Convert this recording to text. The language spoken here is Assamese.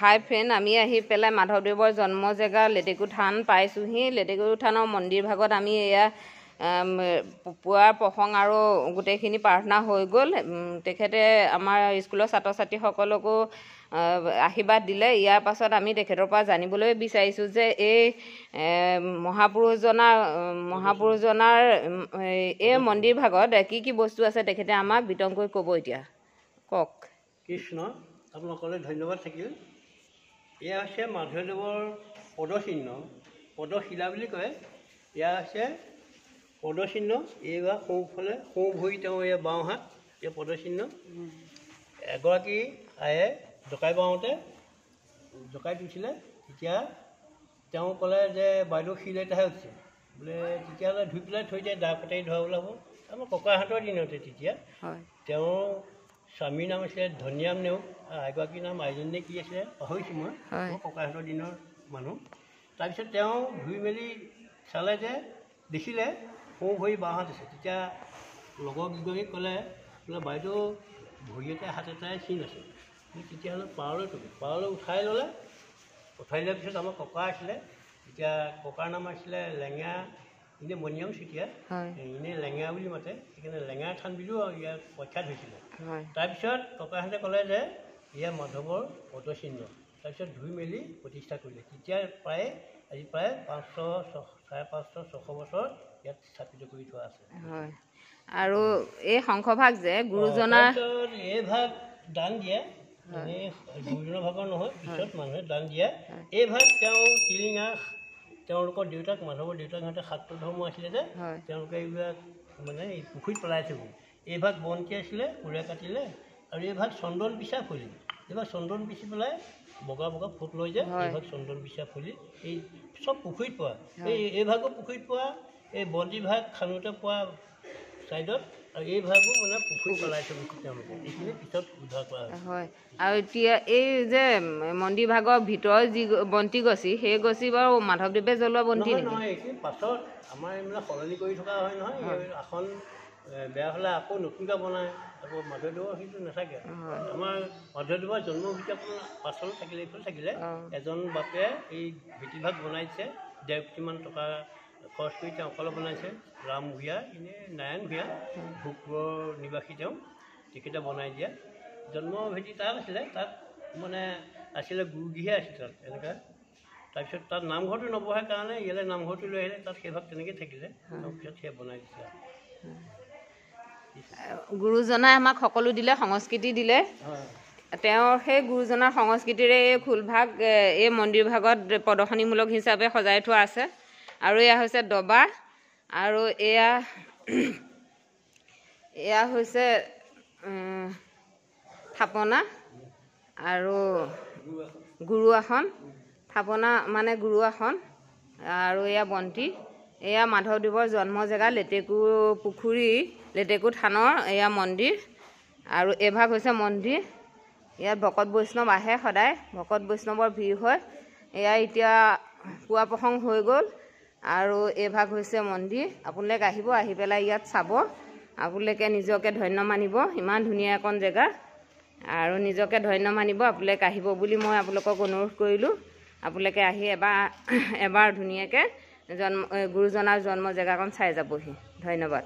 হাই ফ্ৰেণ্ড, আমি আহি পেলাই মাধৱদেৱৰ জন্ম জেগা লেটেকু থান পাইছোঁহি। লেটেকু থানৰ মন্দিৰ ভাগত আমি এয়া পুৱাৰ প্ৰসং আৰু গোটেইখিনি প্ৰাৰ্থনা হৈ গ'ল। তেখেতে আমাৰ স্কুলৰ ছাত্ৰ ছাত্ৰীসকলকো আশীৰ্বাদ দিলে। ইয়াৰ পাছত আমি তেখেতৰ পৰা জানিবলৈ বিচাৰিছোঁ যে এই মহাপুৰুষজনাৰ এই মন্দিৰ ভাগত কি কি বস্তু আছে তেখেতে আমাক বিতংকৈ ক'ব। এতিয়া কওক। কৃষ্ণ, আপোনালোকলৈ ধন্যবাদ থাকিল। এয়া হৈছে মাধৱদেৱৰ পদচিহ্ন, পদশিলা বুলি কয়। এয়া হৈছে পদচিহ্ন। এইবাৰ সোঁফালে সোঁ ভৰি তেওঁ এয়া বাওঁহাত এই পদচিহ্ন। এগৰাকী আয়ে জকাই বাওঁতে জকাই তুলিছিলে। তেতিয়া তেওঁ ক'লে যে বাইদেউ শিল এটাহে উঠিছে বোলে, তেতিয়াহ'লে ধুই পেলাই থৈ দিয়ে, দা কটাৰী ধৰাবলৈ হ'ব। আমাৰ ককাহঁতৰ দিনতে তেতিয়া তেওঁ স্বামীৰ নাম আছিলে ধনিৰাম নেওগ, এগৰাকীৰ নাম আইজনী কি আছিলে পাহৰিছোঁ মই, ককাহঁতৰ দিনৰ মানুহ। তাৰপিছত তেওঁ ধুই মেলি চালে যে দেখিলে সোঁ ভৰি বাওঁহাত আছে। তেতিয়া লগৰ কেইগৰাকীক ক'লে বোলে বাইদেউ ভৰি এটা হাত এটাই চিন আছে, তেতিয়াহ'লে পাৰলৈ উঠাই ল'লে। উঠাই লোৱাৰ পিছত আমাৰ ককা আছিলে, এতিয়া ককাৰ নাম আছিলে লেঙা, এনেই মণিৰাম চুতীয়া, এনেই লেঙা বুলি মাতে, সেইকাৰণে লেঙা থান বুলিও ইয়াত প্ৰখ্যাত হৈছিলে। তাৰপিছত ককাহঁতে ক'লে যে এয়া মাধৱৰ পদচিহ্ন। তাৰপিছত ধুই মেলি প্ৰতিষ্ঠা কৰিলে। তেতিয়া আজি প্ৰায় 500-600 বছৰ ইয়াত স্থাপিত কৰি থোৱা আছে। আৰু এই শংখভাগ যে গুৰুজনাৰ এই ভাগ দান দিয়ে, এনেই গুৰুজনাৰ ভাগৰ নহয়, পিছত মানুহে দান দিয়ে। এই ভাগ তেওঁ টিলিঙা, তেওঁলোকৰ দেউতাক মাধৱৰ দেউতাকহঁতে শাক্ত ধৰ্ম আছিলে যে তেওঁলোকে এইবিলাক মানে এই পুখুৰীত পেলাই থ'ব। এই ভাগ বন্তি আছিলে, কোৰে কাটিলে, আৰু এই ভাগ চন্দন পিচা ফুলি, এইভাগ চন্দন পিচি পেলাই বগা বগা ফুট লৈ যায়, এই ভাগ চন্দন পিচা ফুলি এই চব পুখুৰীত পোৱা। এই ভাগো পুখুৰীত পোৱা, এই বন্তি ভাগ খানোতে পোৱা ছাইডত, আৰু এই ভাগো মানে পুখুৰীত পেলাই থ'ব তেওঁলোকে। এইখিনি পিছত উদ্ধাৰ কৰা হয়। আৰু এতিয়া এই যে মন্দিৰ ভাগৰ ভিতৰৰ যি বন্তি গছি, সেই গছি বাৰু মাধৱদেৱে জ্বলোৱা বন্তি নহয়। এইখিনি পাছত আমাৰ এইবিলাক সলনি কৰি থকা হয় নহয়। আসন বেয়া হ'লে আকৌ নতুনকৈ বনায়, আকৌ মাধৱদেৱৰ সেইটো নাথাকে। আমাৰ মাধৱদেৱৰ জন্মভূমি আপোনাৰ পাছলৈ থাকিলে, এইফালে থাকিলে এজন বাপে এই ভেটিভাগ বনাইছে, 1.5 কোটিমান টকা খৰচ কৰি তেওঁ অকলে বনাইছে। ৰাম ভূঞা, এনেই নাৰায়ণ ভূঞা, ভোগপুৰৰ নিবাসী তেওঁ, তেখেতে বনাই দিয়া জন্ম ভেটি তাত আছিলে। তাত মানে আছিলে গুৰুগৃহে আছিলে তাত এনেকুৱা। তাৰপিছত তাত নামঘৰটো নবহে কাৰণে ইয়ালৈ নামঘৰটো লৈ আহিলে, তাত সেইভাগ তেনেকৈ থাকিলে। তাৰপিছত সেয়া বনাই দিছে। গুৰুজনাই আমাক সকলো দিলে, সংস্কৃতি দিলে। তেওঁৰ সেই গুৰুজনাৰ সংস্কৃতিৰে এই ফুলভাগ এই মন্দিৰ ভাগত প্ৰদৰ্শনীমূলক হিচাপে সজাই থোৱা আছে। আৰু এয়া হৈছে দবা, আৰু এয়া হৈছে থাপনা আৰু গুৰু আসন। থাপনা মানে গুৰু আসন, আৰু এয়া বন্তি। এয়া মাধৱদেৱৰ জন্ম জেগা লেটেকু পুখুৰী, লেটেকু থানৰ এয়া মন্দিৰ। আৰু এইভাগ হৈছে মন্দিৰ। ইয়াত ভকত বৈষ্ণৱ আহে সদায়, ভকত বৈষ্ণৱৰ ভিৰ হয়। এয়া এতিয়া পুৱা প্ৰসং হৈ গ'ল, আৰু এইভাগ হৈছে মন্দিৰ। আপোনালোকে আহিব, আহি পেলাই ইয়াত চাব। আপোনালোকে নিজকে ধন্য মানিব, ইমান ধুনীয়া এখন জেগা, আৰু নিজকে ধন্য মানিব। আপোনালোকে আহিব বুলি মই আপোনালোকক অনুৰোধ কৰিলোঁ। আপোনালোকে আহি এবাৰ ধুনীয়াকৈ গুৰুজনাৰ জন্ম জেগাকণ চাই যাবহি। ধন্যবাদ।